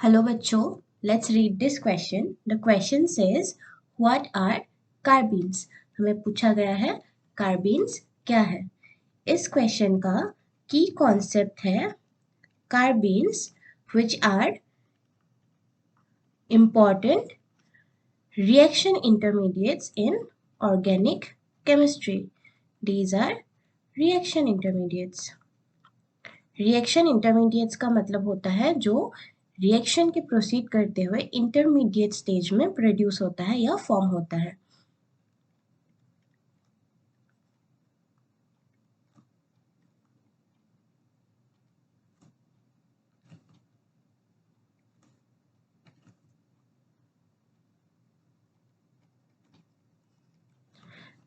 Hello बच्चों, let's read this question. The question says, what are carbenes? हमें पूछा गया है carbenes क्या है. इस question का key concept है carbenes which are important reaction intermediates in organic chemistry. These are reaction intermediates. Reaction intermediates का मतलब होता है जो रिएक्शन के प्रोसीड करते हुए इंटरमीडिएट स्टेज में प्रोड्यूस होता है या फॉर्म होता है.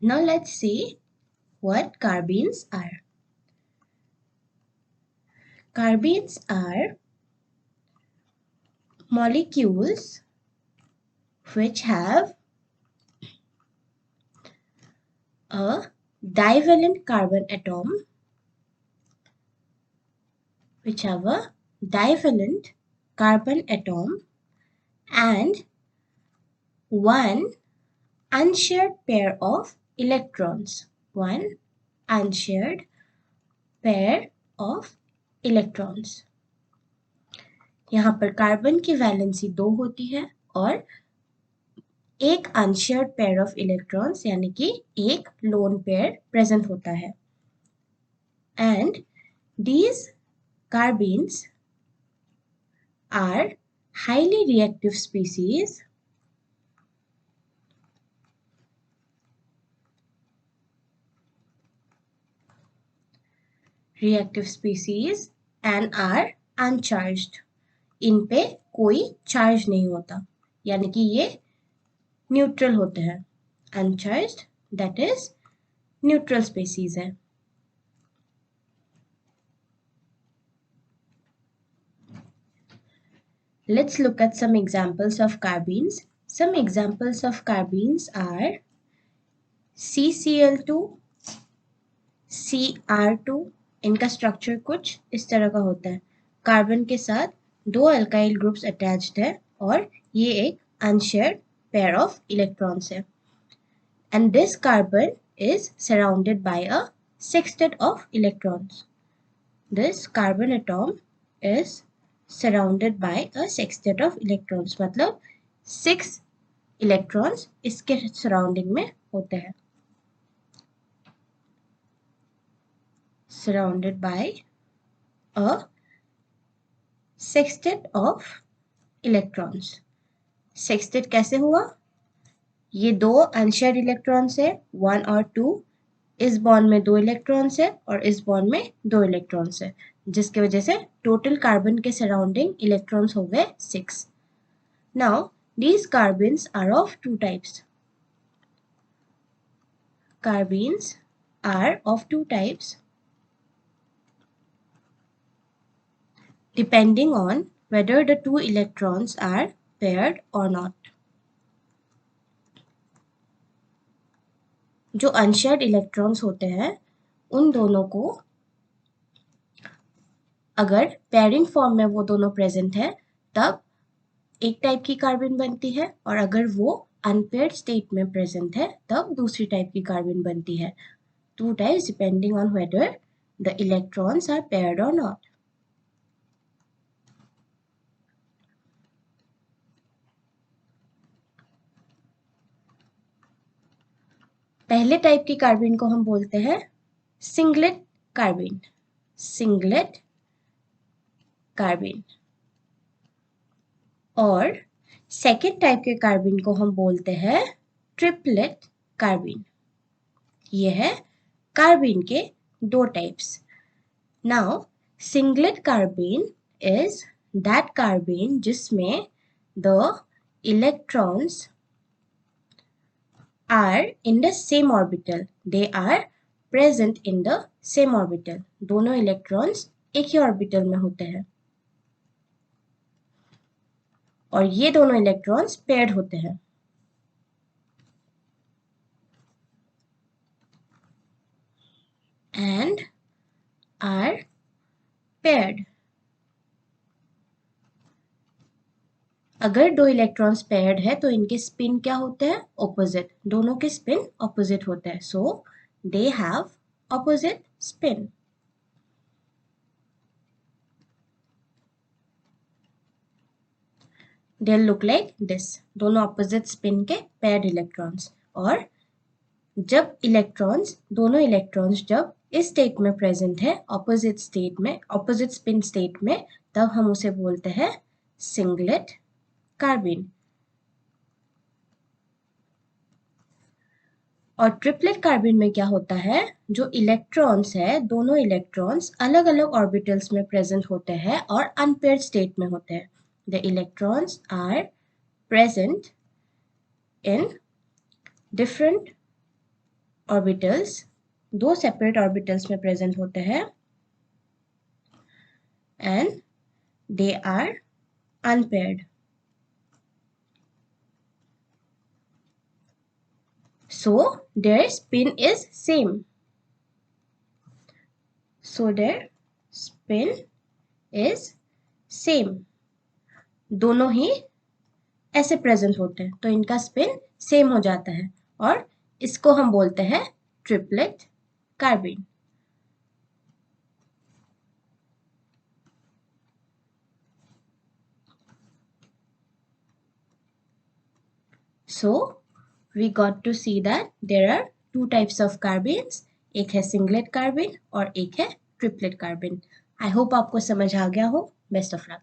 Now let's see what carbenes are. Carbenes are molecules which have a divalent carbon atom and one unshared pair of electrons. One unshared pair of electrons. यहाँ पर कार्बन की valency 2 होती है और एक अनशेयर्ड पेयर ऑफ इलेक्ट्रॉन्स यानी कि एक लोन पेयर प्रेजेंट होता है. And these carbenes are highly reactive species and are uncharged. इन पे कोई चार्ज नहीं होता यानी कि ये न्यूट्रल होते हैं. Uncharged that is neutral species है. Let's look at some examples of carbenes. Some examples of carbenes are CCl2, Cr2. इनका स्ट्रक्चर कुछ इस तरह का होता है. कार्बन के साथ 2 अल्काइल ग्रुप्स अटैच्ड है और ये एक अनशेयर्ड पेयर ऑफ इलेक्ट्रॉन्स है. And this carbon is surrounded by a sextet of electrons. This carbon atom is surrounded by a sextet of electrons. मतलब 6 electrons इसके surrounding में होते हैं. Surrounded by a sextet of electrons. Sextet कैसे हुआ? ये 2 unshared electrons है 1 और 2. इस बॉन्ड में 2 इलेक्ट्रॉन्स है और इस बॉन्ड में 2 इलेक्ट्रॉन्स है जिसकी वजह से टोटल कार्बन के सराउंडिंग इलेक्ट्रॉन्स हो गए 6. Now these carbenes are of 2 types. Carbenes are of 2 types depending on whether the 2 electrons are paired or not. जो अनशेयर्ड इलेक्ट्रॉन्स होते हैं उन दोनों को अगर पेयरिंग फॉर्म में वो दोनों प्रेजेंट है तब एक टाइप की कार्बन बनती है और अगर वो अनपेयर्ड स्टेट में प्रेजेंट है तब दूसरी टाइप की कार्बन बनती है. 2 types depending on whether the electrons are paired और नॉट. पहले टाइप की कार्बन को हम बोलते हैं सिंगलेट कार्बन. Singlet carbon. और सेकेंड टाइप के कार्बन को हम बोलते हैं ट्रिपलेट कार्बन. ये है कार्बन के 2 types. Now singlet carbon is that carbon जिसमें the electrons are in the same orbital. They are present in the same orbital. दोनों इलेक्ट्रॉन्स एक ही ऑर्बिटल में होते हैं और ये दोनों इलेक्ट्रॉन्स पेयर्ड होते हैं. And are paired. अगर दो इलेक्ट्रॉन्स पेयर्ड है तो इनके स्पिन क्या होते हैं? ऑपोजिट। दोनों के स्पिन ऑपोजिट होते हैं, so they have opposite spin. They look like this. दोनों ऑपोजिट स्पिन के पेयर्ड इलेक्ट्रॉन्स। और जब दोनों इलेक्ट्रॉन्स जब इस स्टेट में प्रेजेंट है, ऑपोजिट स्टेट में, ऑपोजिट स्पिन स्टेट में, तब हम उसे बोलते हैं सिंगलेट कार्बीन। और ट्रिपलेट कार्बीन में क्या होता है? जो इलेक्ट्रॉन्स है, दोनों इलेक्ट्रॉन्स अलग अलग ऑर्बिटल्स में प्रेजेंट होते हैं और अनपेयर्ड स्टेट में होते हैं। The electrons are present in different orbitals, दो सेपरेट ऑर्बिटल्स में प्रेजेंट होते हैं, and they are unpaired. So their spin is same. So their spin is same. दोनों ही ऐसे प्रेजेंट होते हैं तो इनका स्पिन सेम हो जाता है और इसको हम बोलते हैं triplet carbene. So we got to see that there are two types of carbenes. एक है सिंगलेट कार्बीन और एक है ट्रिपलेट कार्बीन। आई होप आपको समझ आ गया हो। Best of luck.